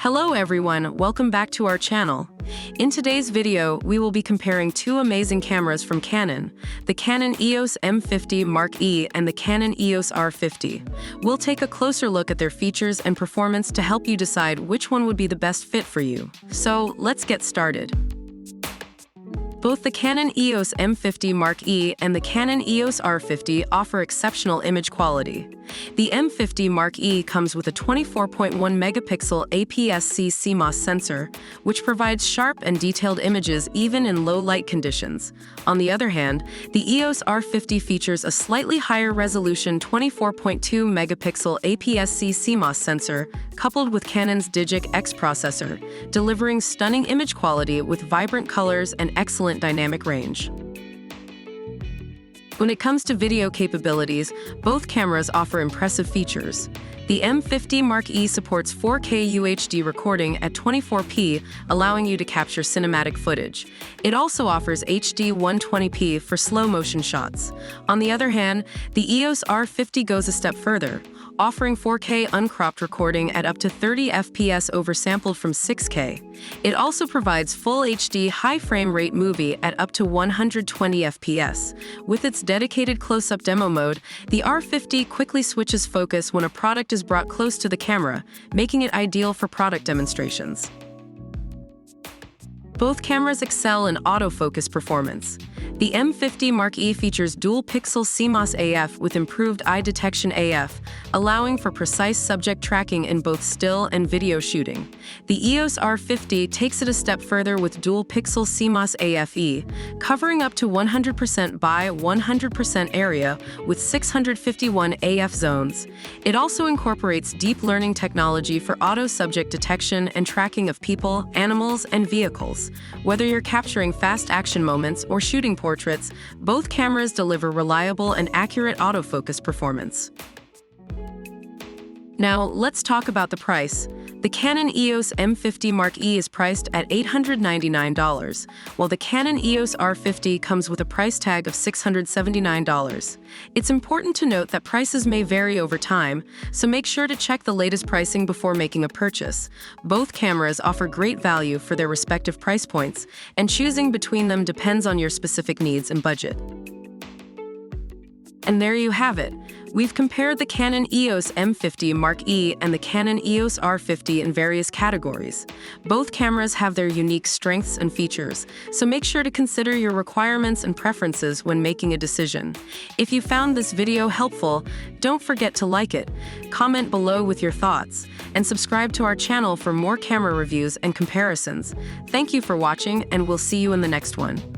Hello everyone, welcome back to our channel. In today's video, we will be comparing two amazing cameras from Canon, the Canon EOS M50 Mark E and the Canon EOS R50. We'll take a closer look at their features and performance to help you decide which one would be the best fit for you. So, let's get started. Both the Canon EOS M50 Mark E and the Canon EOS R50 offer exceptional image quality. The M50 Mark E comes with a 24.1 megapixel APS-C CMOS sensor, which provides sharp and detailed images even in low light conditions. On the other hand, the EOS R50 features a slightly higher resolution 24.2 megapixel APS-C CMOS sensor, coupled with Canon's Digic X processor, delivering stunning image quality with vibrant colors and excellent dynamic range. When it comes to video capabilities, both cameras offer impressive features. The M50 Mark E supports 4K UHD recording at 24p, allowing you to capture cinematic footage. It also offers HD 120p for slow-motion shots. On the other hand, the EOS R50 goes a step further, offering 4K uncropped recording at up to 30 FPS oversampled from 6K. It also provides full HD high frame rate movie at up to 120 FPS. With its dedicated close-up demo mode, the R50 quickly switches focus when a product is brought close to the camera, making it ideal for product demonstrations. Both cameras excel in autofocus performance. The M50 Mark E features dual-pixel CMOS AF with improved eye detection AF, allowing for precise subject tracking in both still and video shooting. The EOS R50 takes it a step further with dual-pixel CMOS AFE, covering up to 100% by 100% area with 651 AF zones. It also incorporates deep learning technology for auto-subject detection and tracking of people, animals, and vehicles. Whether you're capturing fast action moments or shooting portraits, both cameras deliver reliable and accurate autofocus performance. Now, let's talk about the price. The Canon EOS M50 Mark E is priced at $899, while the Canon EOS R50 comes with a price tag of $679. It's important to note that prices may vary over time, so make sure to check the latest pricing before making a purchase. Both cameras offer great value for their respective price points, and choosing between them depends on your specific needs and budget. And there you have it. We've compared the Canon EOS M50 Mark E and the Canon EOS R50 in various categories. Both cameras have their unique strengths and features, so make sure to consider your requirements and preferences when making a decision. If you found this video helpful, don't forget to like it, comment below with your thoughts, and subscribe to our channel for more camera reviews and comparisons. Thank you for watching, and we'll see you in the next one.